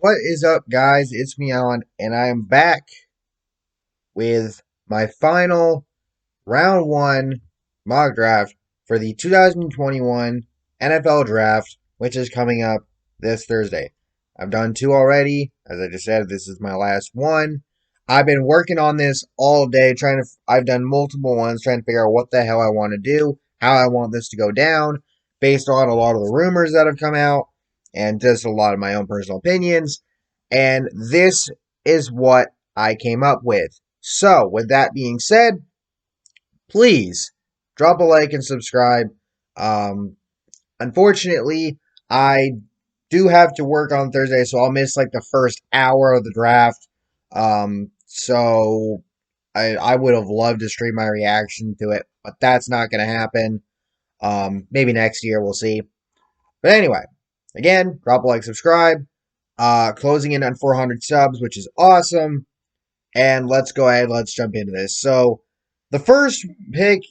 What is up, guys? It's me, Alan, and I am back with my final round one mock draft for the 2021 NFL Draft, which is coming up this Thursday. I've done two already. As I just said, this is my last one. I've been working on this all day, I've done multiple ones, trying to figure out what the hell I want to do, how I want this to go down, based on a lot of the rumors that have come out, and just a lot of my own personal opinions. And this is what I came up with. So, with that being said, please drop a like and subscribe. Um, Unfortunately, I do have to work on Thursday, so I'll miss like the first hour of the draft. So I would have loved to stream my reaction to it, but that's not going to happen. Maybe next year, we'll see. But anyway, again, drop a like, subscribe. Closing in on 400 subs, which is awesome. And let's go ahead, let's jump into this. So, the first pick,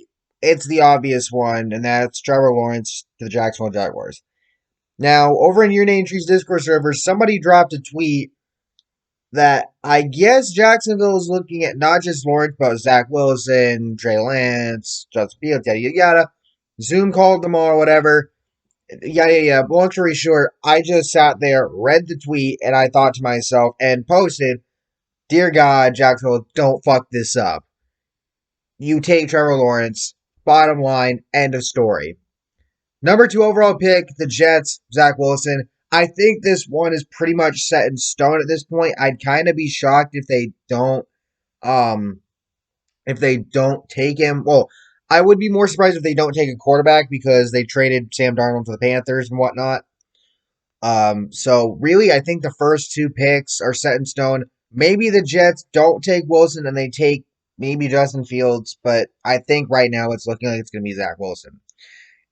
it's the obvious one, and that's Trevor Lawrence to the Jacksonville Jaguars. Now, over in Your Name Tree's Discord server, somebody dropped a tweet that I guess Jacksonville is looking at not just Lawrence, but Zach Wilson, Trey Lance, Justin Fields, yada, yada, yada. Zoom called them all or whatever. Yeah. Long story short, I just sat there, read the tweet, and I thought to myself and posted, Dear God, Jacksonville, don't fuck this up. You take Trevor Lawrence. Bottom line, end of story. Number 2 overall pick, the Jets, Zach Wilson. I think this one is pretty much set in stone at this point. I'd kind of be shocked if they don't take him. Well, I would be more surprised if they don't take a quarterback because they traded Sam Darnold to the Panthers and whatnot. So really, I think the first 2 picks are set in stone. Maybe the Jets don't take Wilson and they take maybe Justin Fields, but I think right now it's looking like it's going to be Zach Wilson.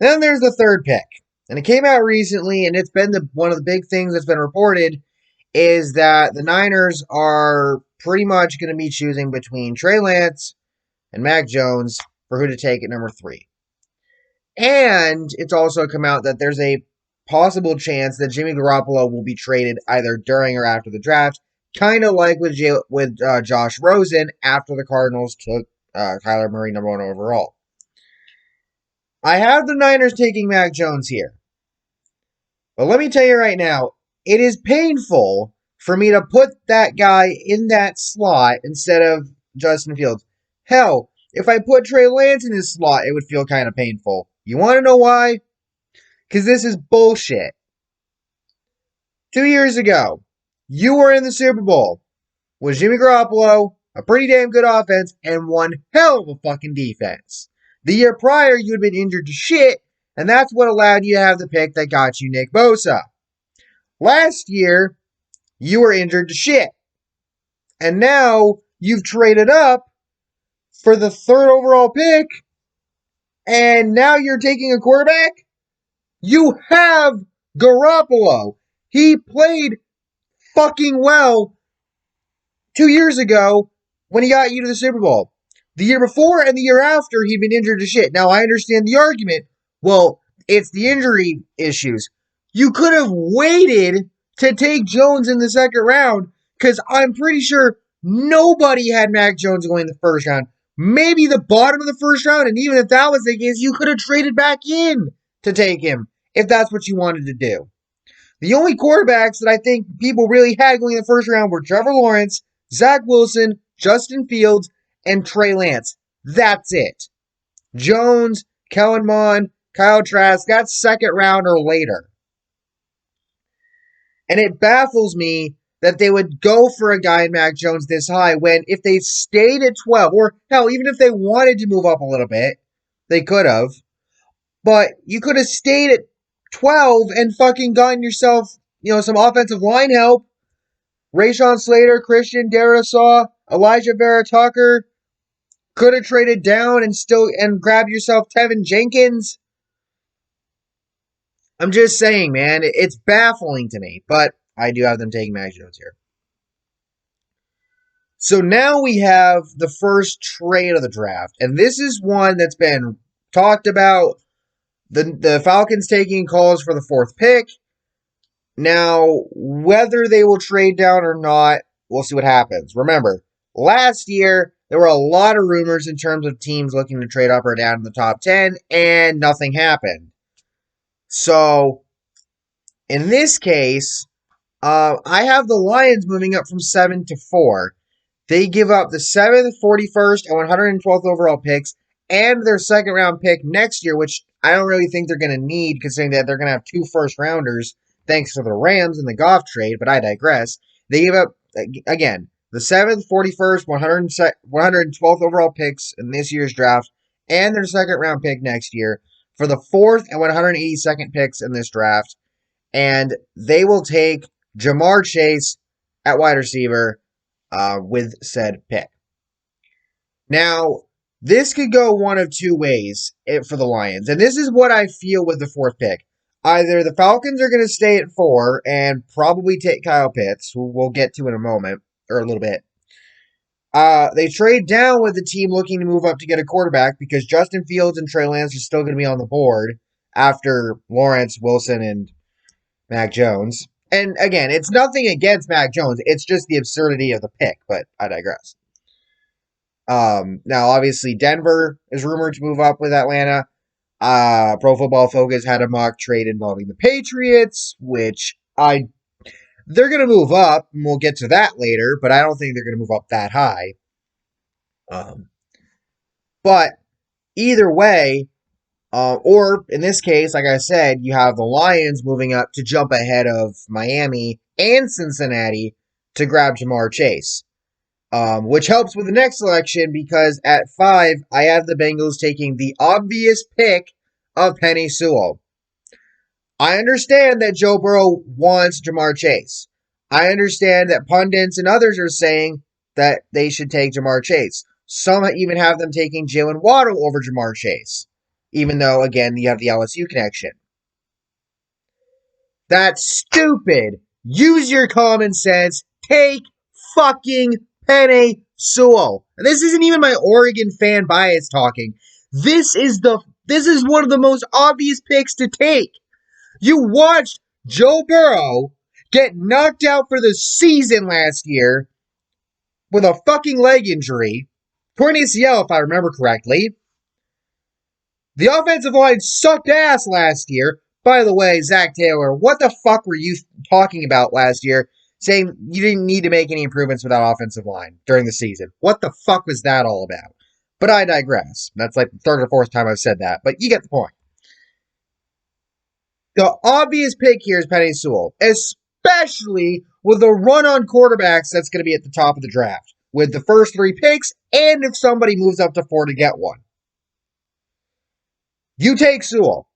Then there's the 3rd pick, and it came out recently, and it's been one of the big things that's been reported is that the Niners are pretty much going to be choosing between Trey Lance and Mac Jones for who to take at number 3. And it's also come out that there's a possible chance that Jimmy Garoppolo will be traded either during or after the draft, kind of like with Josh Rosen after the Cardinals took Kyler Murray number 1 overall. I have the Niners taking Mac Jones here. But let me tell you right now, it is painful for me to put that guy in that slot instead of Justin Fields. Hell, if I put Trey Lance in his slot, it would feel kind of painful. You want to know why? Because this is bullshit. 2 years ago, you were in the Super Bowl with Jimmy Garoppolo, a pretty damn good offense, and one hell of a fucking defense. The year prior, you had been injured to shit, and that's what allowed you to have the pick that got you Nick Bosa. Last year, you were injured to shit. And now, you've traded up for the 3rd overall pick, and now you're taking a quarterback? You have Garoppolo. He played fucking well 2 years ago when he got you to the Super Bowl. The year before and the year after, he'd been injured to shit. Now, I understand the argument. Well, it's the injury issues. You could have waited to take Jones in the 2nd round because I'm pretty sure nobody had Mac Jones going in the 1st round. Maybe the bottom of the 1st round, and even if that was the case, you could have traded back in to take him if that's what you wanted to do. The only quarterbacks that I think people really had going in the 1st round were Trevor Lawrence, Zach Wilson, Justin Fields, and Trey Lance. That's it. Jones, Kellen Mond, Kyle Trask, that's 2nd round or later. And it baffles me that they would go for a guy in Mac Jones this high when if they stayed at 12, or hell, even if they wanted to move up a little bit, they could have. But you could have stayed at 12 and fucking gotten yourself, some offensive line help. Rashawn Slater, Christian Darrisaw, Elijah Vera Tucker. Could have traded down and grabbed yourself Tevin Jenkins. I'm just saying, man, it's baffling to me, but I do have them taking Mac Jones here. So now we have the first trade of the draft, and this is one that's been talked about. The Falcons taking calls for the 4th pick. Now, whether they will trade down or not, we'll see what happens. Remember, last year, there were a lot of rumors in terms of teams looking to trade up or down in the top 10, and nothing happened. So, in this case, I have the Lions moving up from 7 to 4. They give up the 7th, 41st, and 112th overall picks and their second round pick next year, which I don't really think they're going to need, considering that they're going to have 2 first rounders thanks to the Rams and the Goff trade, but I digress. They give up, again, the 7th, 41st, 112th overall picks in this year's draft and their second round pick next year for the 4th and 182nd picks in this draft. And they will take Ja'Marr Chase at wide receiver with said pick. Now, this could go one of two ways for the Lions. And this is what I feel with the 4th pick. Either the Falcons are going to stay at 4 and probably take Kyle Pitts, who we'll get to in a moment, or a little bit. They trade down with the team looking to move up to get a quarterback because Justin Fields and Trey Lance are still going to be on the board after Lawrence, Wilson, and Mac Jones. And again, it's nothing against Mac Jones. It's just the absurdity of the pick, but I digress. Now, obviously, Denver is rumored to move up with Atlanta. Pro Football Focus had a mock trade involving the Patriots, which they're going to move up, and we'll get to that later, but I don't think they're going to move up that high. But either way, or in this case, like I said, you have the Lions moving up to jump ahead of Miami and Cincinnati to grab Ja'Marr Chase. Which helps with the next selection because at 5, I have the Bengals taking the obvious pick of Penei Sewell. I understand that Joe Burrow wants Ja'Marr Chase. I understand that pundits and others are saying that they should take Ja'Marr Chase. Some even have them taking Jalen Waddle over Ja'Marr Chase, even though, again, you have the LSU connection. That's stupid. Use your common sense. Take fucking Penei Sewell. And this isn't even my Oregon fan bias talking. This is one of the most obvious picks to take. You watched Joe Burrow get knocked out for the season last year with a fucking leg injury. Torn ACL, if I remember correctly. The offensive line sucked ass last year. By the way, Zach Taylor, what the fuck were you talking about last year? Saying you didn't need to make any improvements with that offensive line during the season. What the fuck was that all about? But I digress. That's like the 3rd or 4th time I've said that, but you get the point. The obvious pick here is Penei Sewell, especially with the run on quarterbacks that's going to be at the top of the draft, with the first 3 picks, and if somebody moves up to 4 to get one. You take Sewell.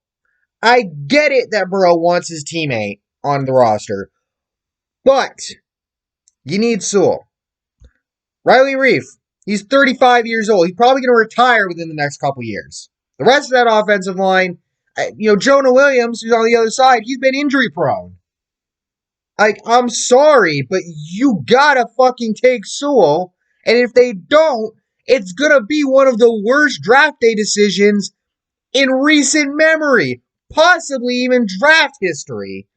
I get it that Burrow wants his teammate on the roster, but you need Sewell. Riley Reef, he's 35 years old. He's probably going to retire within the next couple years. The rest of that offensive line, Jonah Williams, who's on the other side, he's been injury prone. I'm sorry, but you gotta fucking take Sewell. And if they don't, it's going to be one of the worst draft day decisions in recent memory. Possibly even draft history.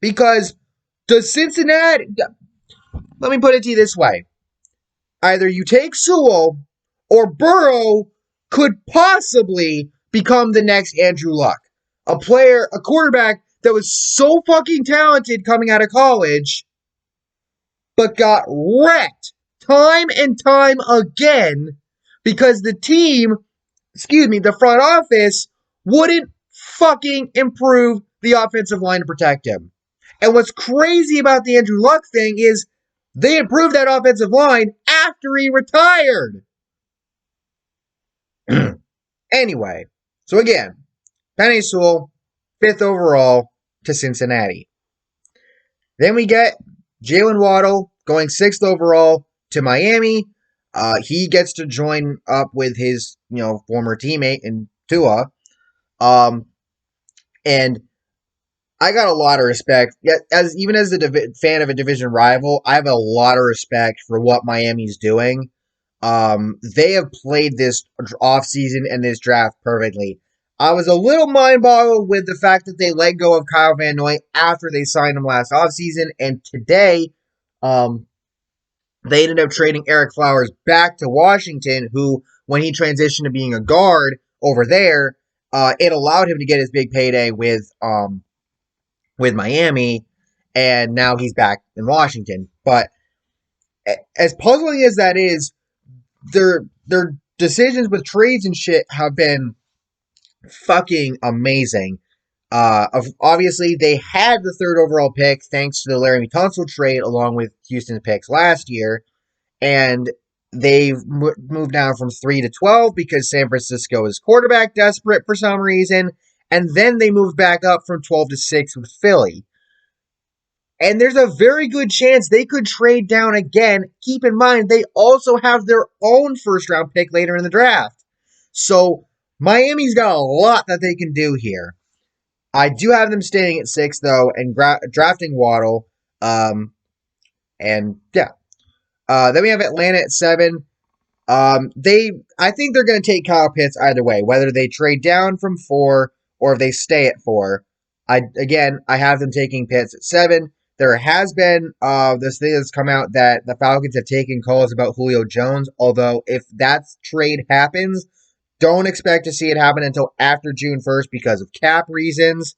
Because the Cincinnati... Let me put it to you this way. Either you take Sewell, or Burrow could possibly become the next Andrew Luck. A quarterback that was so fucking talented coming out of college, but got wrecked time and time again because the front office wouldn't fucking improve the offensive line to protect him. And what's crazy about the Andrew Luck thing is they improved that offensive line after he retired. Anyway, so again, Penei Sewell, 5th overall to Cincinnati. Then we get Jalen Waddle going 6th overall to Miami. He gets to join up with his, former teammate in Tua. And I got a lot of respect. As a fan of a division rival, I have a lot of respect for what Miami's doing. They have played this offseason and this draft perfectly. I was a little mind-boggled with the fact that they let go of Kyle Van Noy after they signed him last offseason, and today, um, they ended up trading Eric Flowers back to Washington, who, when he transitioned to being a guard over there, it allowed him to get his big payday with Miami, and now he's back in Washington. But as puzzling as that is, their decisions with trades and shit have been fucking amazing. Obviously, they had the third overall pick thanks to the Laramie Tunsil trade, along with Houston's picks last year, and they've moved down from 3 to 12 because San Francisco is quarterback desperate for some reason, and then they moved back up from 12 to 6 with Philly. And there's a very good chance they could trade down again. Keep in mind, they also have their own first round pick later in the draft. So Miami's got a lot that they can do here. I do have them staying at 6, though, and drafting Waddle. And yeah. Then we have Atlanta at 7. I think they're going to take Kyle Pitts either way, whether they trade down from 4 or if they stay at 4. I have them taking Pitts at 7. There has been this thing that's come out that the Falcons have taken calls about Julio Jones, although if that trade happens, don't expect to see it happen until after June 1st because of cap reasons.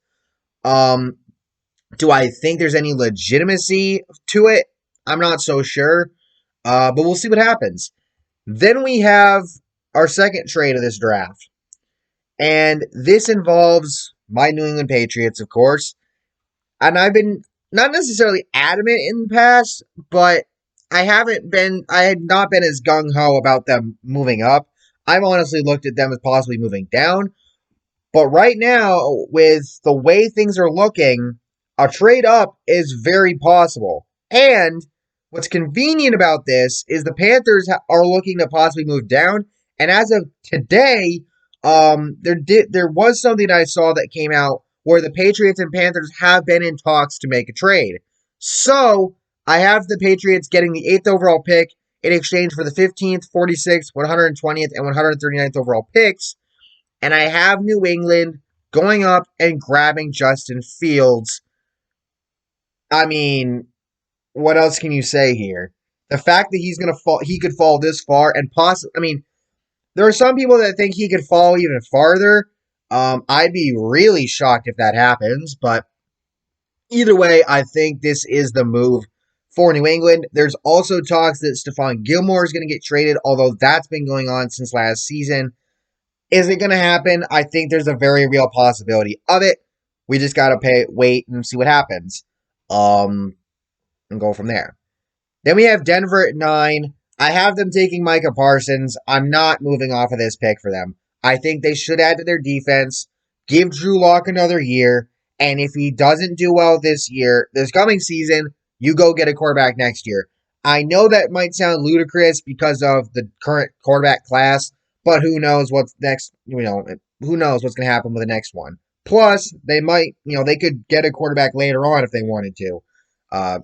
Do I think there's any legitimacy to it? I'm not so sure, but we'll see what happens. Then we have our second trade of this draft, and this involves my New England Patriots, of course. And I've been not necessarily adamant in the past, but I had not been as gung-ho about them moving up. I've honestly looked at them as possibly moving down. But right now, with the way things are looking, a trade up is very possible. And what's convenient about this is the Panthers are looking to possibly move down. And as of today, there was something I saw that came out where the Patriots and Panthers have been in talks to make a trade. So, I have the Patriots getting the 8th overall pick in exchange for the 15th, 46th, 120th, and 139th overall picks. And I have New England going up and grabbing Justin Fields. I mean, what else can you say here? The fact that he could fall this far and possibly, I mean, there are some people that think he could fall even farther. I'd be really shocked if that happens, but either way, I think this is the move for New England. There's also talks that Stephon Gilmore is going to get traded, although that's been going on since last season. Is it going to happen? I think there's a very real possibility of it. We just got to wait and see what happens. And go from there. Then we have Denver at 9. I have them taking Micah Parsons. I'm not moving off of this pick for them. I think they should add to their defense, give Drew Lock another year, and if he doesn't do well this coming season, you go get a quarterback next year. I know that might sound ludicrous because of the current quarterback class, but who knows what's next, who knows what's going to happen with the next one. Plus, they could get a quarterback later on if they wanted to.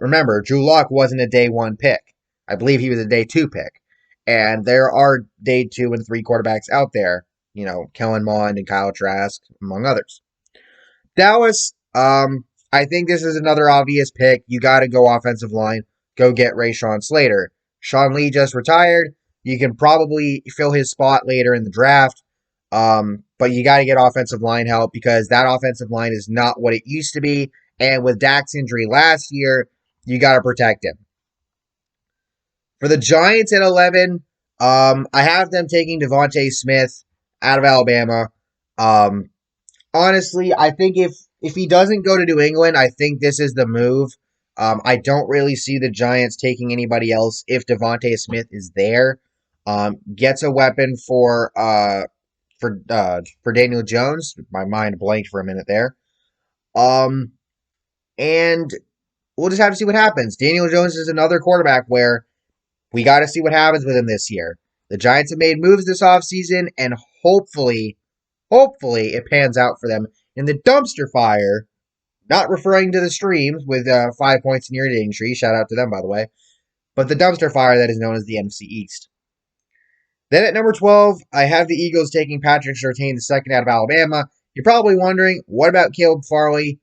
Remember, Drew Lock wasn't a day 1 pick. I believe he was a day 2 pick. And there are day 2 and 3 quarterbacks out there. Kellen Mond and Kyle Trask, among others. Dallas, I think this is another obvious pick. You got to go offensive line. Go get Rashawn Slater. Sean Lee just retired. You can probably fill his spot later in the draft. But you got to get offensive line help because that offensive line is not what it used to be. And with Dak's injury last year, you got to protect him. For the Giants at 11, I have them taking DeVonta Smith out of Alabama. Honestly, I think if he doesn't go to New England, I think this is the move. I don't really see the Giants taking anybody else if DeVonta Smith is there. Gets a weapon for Daniel Jones. My mind blanked for a minute there. And we'll just have to see what happens. Daniel Jones is another quarterback where we got to see what happens with him this year. The Giants have made moves this offseason, and hopefully it pans out for them in the dumpster fire. Not referring to the streams with 5 points in your dating tree. Shout out to them, by the way. But the dumpster fire that is known as the NFC East. Then at number 12, I have the Eagles taking Patrick Surtain II out of Alabama. You're probably wondering, what about Caleb Farley?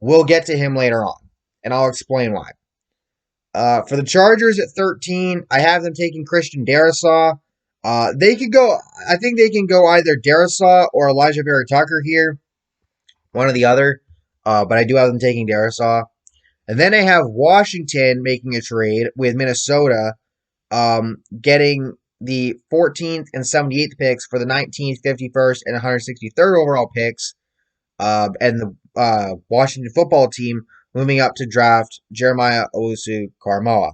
We'll get to him later on, and I'll explain why. For the Chargers at 13, I have them taking Christian Darrisaw. They could go, I think they can go either Darrisaw or Elijah Vera Tucker here, one or the other, but I do have them taking Darrisaw. And then I have Washington making a trade with Minnesota, getting the 14th and 78th picks for the 19th, 51st, and 163rd overall picks, and the Washington football team moving up to draft Jeremiah Owusu-Koramoah,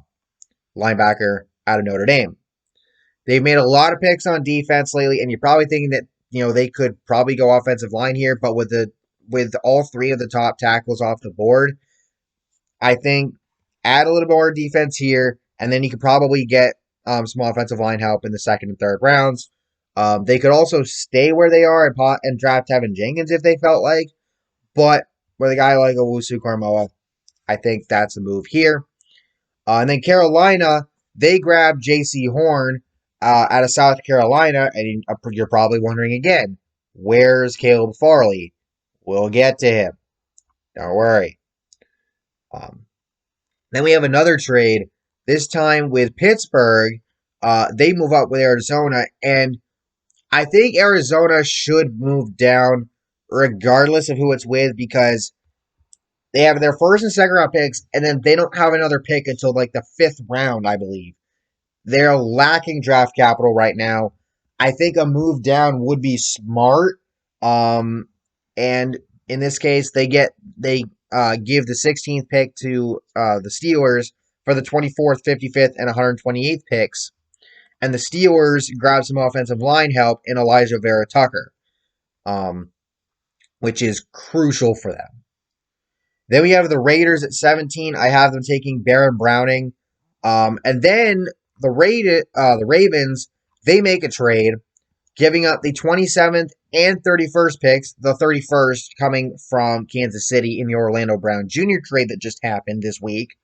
linebacker out of Notre Dame. They've made a lot of picks on defense lately, and you're probably thinking that they could probably go offensive line here, but with all three of the top tackles off the board, I think add a little more defense here, and then you could probably get some offensive line help in the second and third rounds. They could also stay where they are and draft Tevin Jenkins if they felt like, but with a guy like Owusu-Koramoah, I think that's the move here. And then Carolina, they grabbed J.C. Horn out of South Carolina, and you're probably wondering again, where's Caleb Farley? We'll get to him. Don't worry. Then we have another trade, this time with Pittsburgh. They move up with Arizona, and I think Arizona should move down regardless of who it's with, because they have their first and second round picks, and then they don't have another pick until like the 5th round, I believe. They're lacking draft capital right now. I think a move down would be smart. And in this case, they give the 16th pick to the Steelers for the 24th, 55th, and 128th picks. And the Steelers grab some offensive line help in Elijah Vera Tucker, which is crucial for them. Then we have the Raiders at 17. I have them taking Baron Browning. And then the Ravens, they make a trade, giving up the 27th and 31st picks, the 31st coming from Kansas City in the Orlando Brown Jr. trade that just happened this week.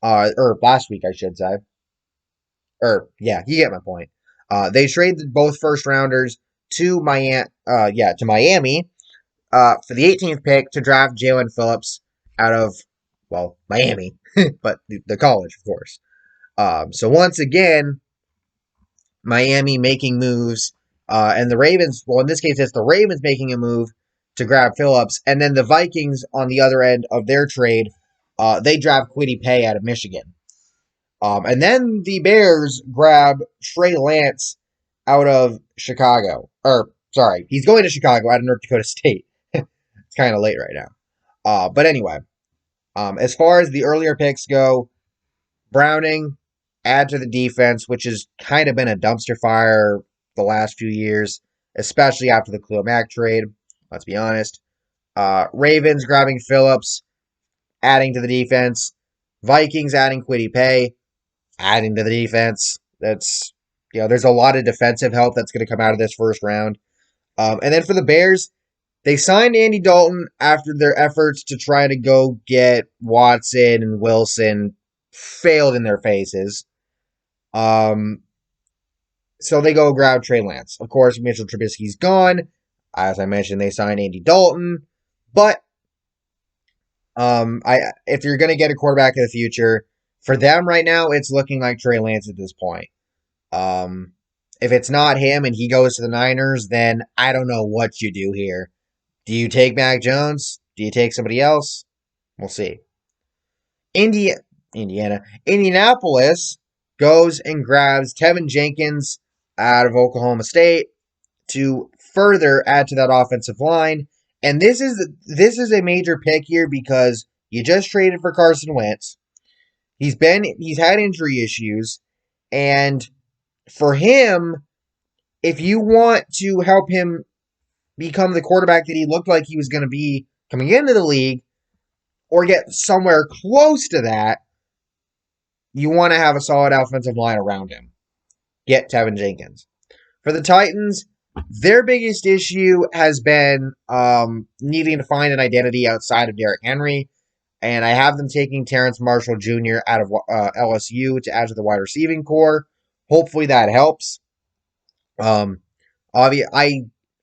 Or last week, I should say. Yeah, you get my point. They traded both first rounders to Miami for the 18th pick to draft Jalen Phillips out of, Miami, but the college, of course. So once again, Miami making moves, and the Ravens, in this case, it's the Ravens making a move to grab Phillips, and then the Vikings on the other end of their trade, they draft Kwity Paye out of Michigan. And then the Bears grab Trey Lance out of Chicago. He's going to Chicago out of North Dakota State. It's kind of late right now. But anyway, as far as the earlier picks go, Browning, add to the defense, which has kind of been a dumpster fire the last few years, especially after the Khalil Mack trade. Let's be honest. Ravens grabbing Phillips, adding to the defense. Vikings adding Kwity Paye, adding to the defense. That's, there's a lot of defensive help that's going to come out of this first round. And then for the Bears, they signed Andy Dalton after their efforts to try to go get Watson and Wilson failed in their faces. So they go grab Trey Lance. Of course, Mitchell Trubisky's gone. As I mentioned, they signed Andy Dalton. But if you're going to get a quarterback in the future, for them right now, it's looking like Trey Lance at this point. If it's not him and he goes to the Niners, then I don't know what you do here. Do you take Mac Jones? Do you take somebody else? We'll see. Indianapolis goes and grabs Tevin Jenkins out of Oklahoma State to further add to that offensive line. And this is a major pick here because you just traded for Carson Wentz. He's had injury issues, and for him, if you want to help him become the quarterback that he looked like he was going to be coming into the league, or get somewhere close to that, you want to have a solid offensive line around him. Get Tevin Jenkins. For the Titans, their biggest issue has been needing to find an identity outside of Derrick Henry, and I have them taking Terrence Marshall Jr. out of LSU to add to the wide receiving core. Hopefully that helps. Um, I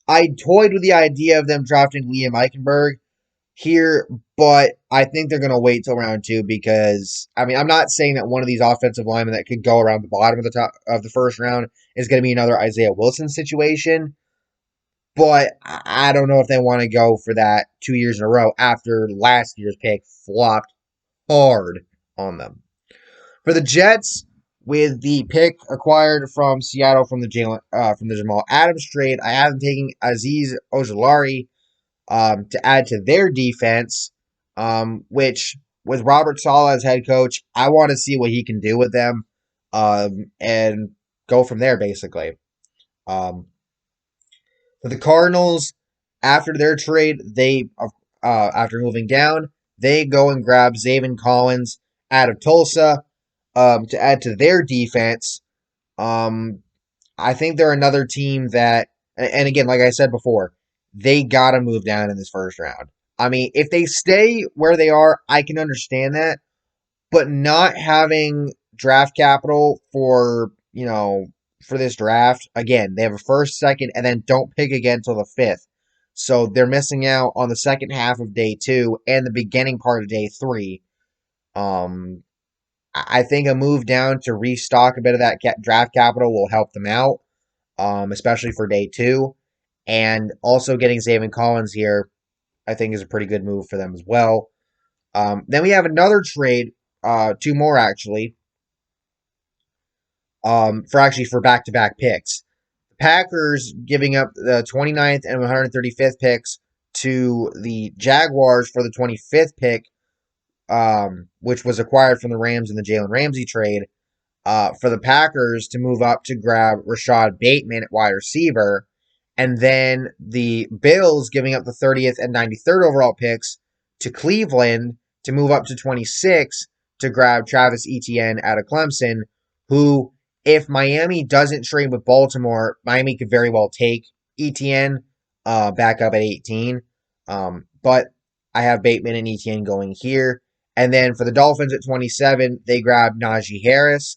toyed with the idea of them drafting Liam Eichenberg here, but I think they're going to wait till round two because I mean I'm not saying that one of these offensive linemen that could go around the bottom of the top of the first round is going to be another Isaiah Wilson situation, but I don't know if they want to go for that 2 years in a row after last year's pick flopped hard on them. For the Jets, with the pick acquired from Seattle from the Jamal Adams trade, I have them taking Azeez Ojulari to add to their defense, which with Robert Saleh as head coach, I want to see what he can do with them, and go from there basically. Um, for the Cardinals, after their trade, after moving down, they go and grab Zaven Collins out of Tulsa, to add to their defense. Um, I think they're another team that, and again, like I said before, they gotta move down in this first round. I mean, if they stay where they are, I can understand that, but not having draft capital for this draft, again, they have a first, second, and then don't pick again until the fifth. So they're missing out on the second half of day two and the beginning part of day three. Um, I think a move down to restock a bit of that draft capital will help them out, especially for day two. And also getting Zaven Collins here, I think, is a pretty good move for them as well. Then we have another trade, two more actually, for back-to-back picks. The Packers giving up the 29th and 135th picks to the Jaguars for the 25th pick, which was acquired from the Rams in the Jalen Ramsey trade. For the Packers to move up to grab Rashad Bateman at wide receiver. And then the Bills giving up the 30th and 93rd overall picks to Cleveland to move up to 26 to grab Travis Etienne out of Clemson, who, if Miami doesn't trade with Baltimore, Miami could very well take Etienne back up at 18. But I have Bateman and Etienne going here. And then for the Dolphins at 27, they grab Najee Harris.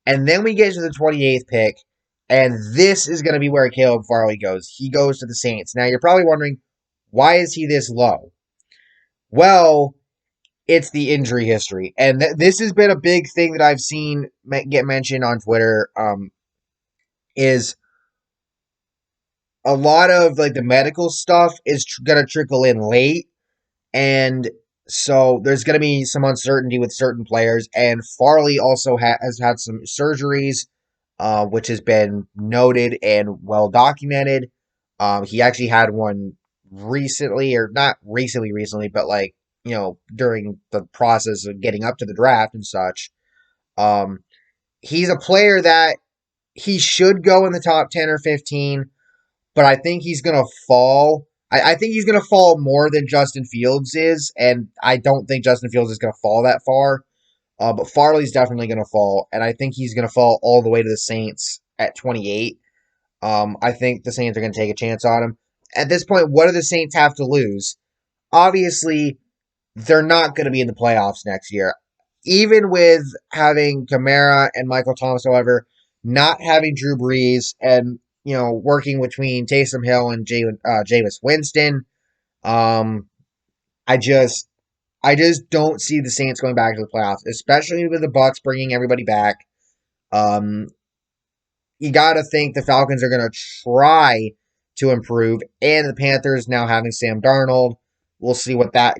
And then we get to the 28th pick, and this is going to be where Caleb Farley goes. He goes to the Saints. Now, you're probably wondering, why is he this low? Well, it's the injury history. And this has been a big thing that I've seen get mentioned on Twitter, is a lot of like the medical stuff is going to trickle in late. And so there's going to be some uncertainty with certain players. And Farley also has had some surgeries, which has been noted and well documented. He actually had one recently, or not recently, but like, during the process of getting up to the draft and such. Um, he's a player that he should go in the top 10 or 15, but I think he's going to fall. I think he's going to fall more than Justin Fields is, and I don't think Justin Fields is going to fall that far. But Farley's definitely going to fall, and I think he's going to fall all the way to the Saints at 28. I think the Saints are going to take a chance on him. At this point, what do the Saints have to lose? Obviously, they're not going to be in the playoffs next year. Even with having Kamara and Michael Thomas, however, not having Drew Brees and, working between Taysom Hill and Jameis Winston, um, I just I just don't see the Saints going back to the playoffs, especially with the Bucks bringing everybody back. Um, you got to think the Falcons are going to try to improve, and the Panthers now having Sam Darnold. We'll see what that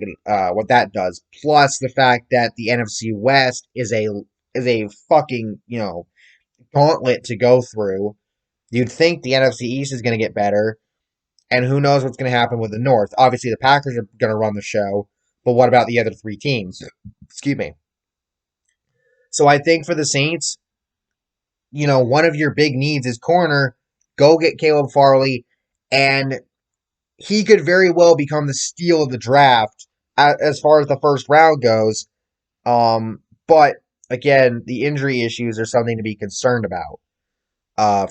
does. Plus the fact that the NFC West is a fucking gauntlet to go through. You'd think the NFC East is going to get better, and who knows what's going to happen with the North. Obviously, the Packers are going to run the show, but what about the other three teams? Excuse me. So I think for the Saints, one of your big needs is corner. Go get Caleb Farley, and he could very well become the steal of the draft as far as the first round goes. But again, the injury issues are something to be concerned about.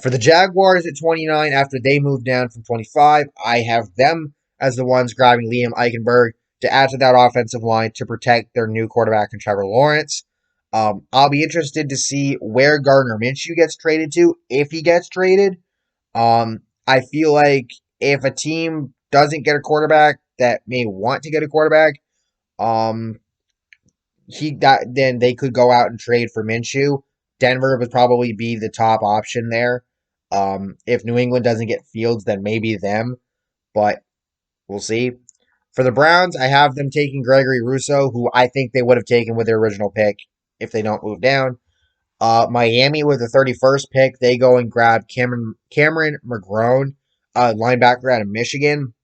For the Jaguars at 29, after they moved down from 25, I have them as the ones grabbing Liam Eichenberg to add to that offensive line to protect their new quarterback in Trevor Lawrence. I'll be interested to see where Gardner Minshew gets traded to, if he gets traded. I feel like if a team doesn't get a quarterback that may want to get a quarterback, um, then they could go out and trade for Minshew. Denver would probably be the top option there. If New England doesn't get Fields, then maybe them, but we'll see. For the Browns, I have them taking Gregory Rousseau, who I think they would have taken with their original pick if they don't move down. Miami with the 31st pick, they go and grab Cameron McGrone, linebacker out of Michigan,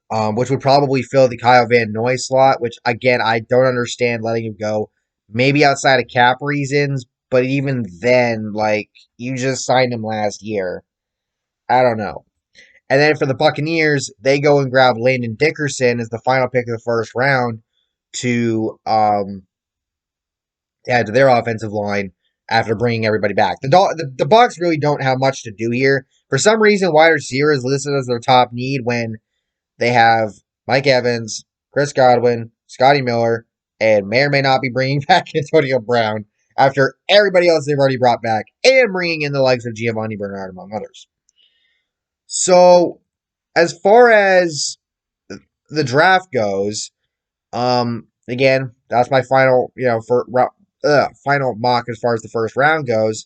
which would probably fill the Kyle Van Noy slot, which, again, I don't understand letting him go. Maybe outside of cap reasons, but even then, like, you just signed him last year. I don't know. And then for the Buccaneers, they go and grab Landon Dickerson as the final pick of the first round to add to their offensive line after bringing everybody back. The Bucs really don't have much to do here. For some reason, wide receiver is listed as their top need when they have Mike Evans, Chris Godwin, Scotty Miller, and may or may not be bringing back Antonio Brown after everybody else they've already brought back and bringing in the likes of Giovanni Bernard, among others. So, as far as the draft goes, again, that's my final, final mock as far as the first round goes.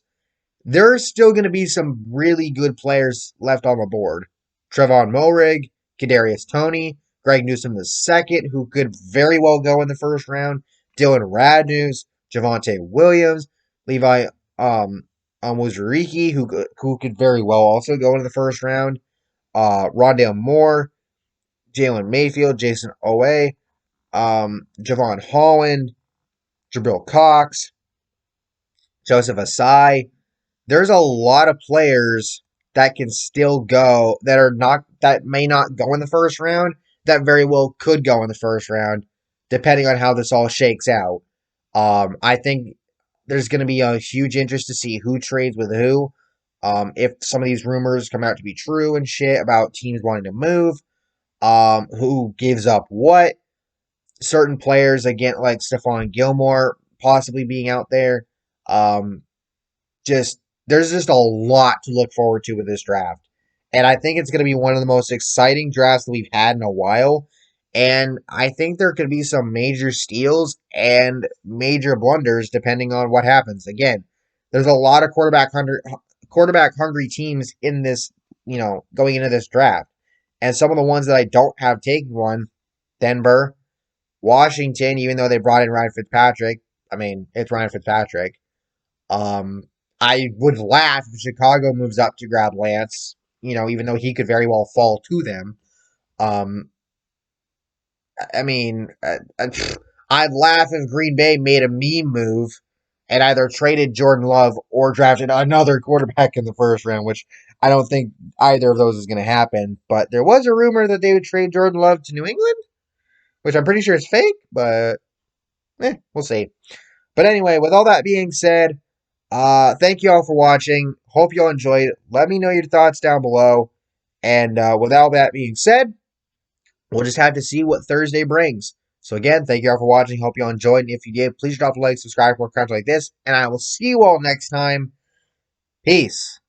There's still going to be some really good players left on the board. Trevon Moehrig, Kadarius Toney, Greg Newsome II, who could very well go in the first round. Dylan Radnews, Javonte Williams, Levi Muzuriki, who could very well also go into the first round. Rondale Moore, Jalen Mayfield, Jason Owe, Javon Holland, Jabril Cox, Joseph Asai. There's a lot of players that can still go that may not go in the first round that very well could go in the first round, depending on how this all shakes out. I think there's going to be a huge interest to see who trades with who. If some of these rumors come out to be true and shit about teams wanting to move, who gives up what. Certain players, again, like Stephon Gilmore possibly being out there. Um, just There's just a lot to look forward to with this draft. And I think it's going to be one of the most exciting drafts that we've had in a while. And I think there could be some major steals and major blunders depending on what happens. Again, there's a lot of quarterback hungry teams in this, going into this draft. And some of the ones that I don't have taking one, Denver, Washington, even though they brought in Ryan Fitzpatrick, I mean, it's Ryan Fitzpatrick. I would laugh if Chicago moves up to grab Lance, even though he could very well fall to them. Um, I mean, I'd laugh if Green Bay made a meme move and either traded Jordan Love or drafted another quarterback in the first round, which I don't think either of those is going to happen. But there was a rumor that they would trade Jordan Love to New England, which I'm pretty sure is fake, but we'll see. But anyway, with all that being said, thank you all for watching. Hope you all enjoyed. Let me know your thoughts down below. And with all that being said, we'll just have to see what Thursday brings. So again, thank you all for watching. Hope you all enjoyed. And if you did, please drop a like, subscribe for more content like this. And I will see you all next time. Peace.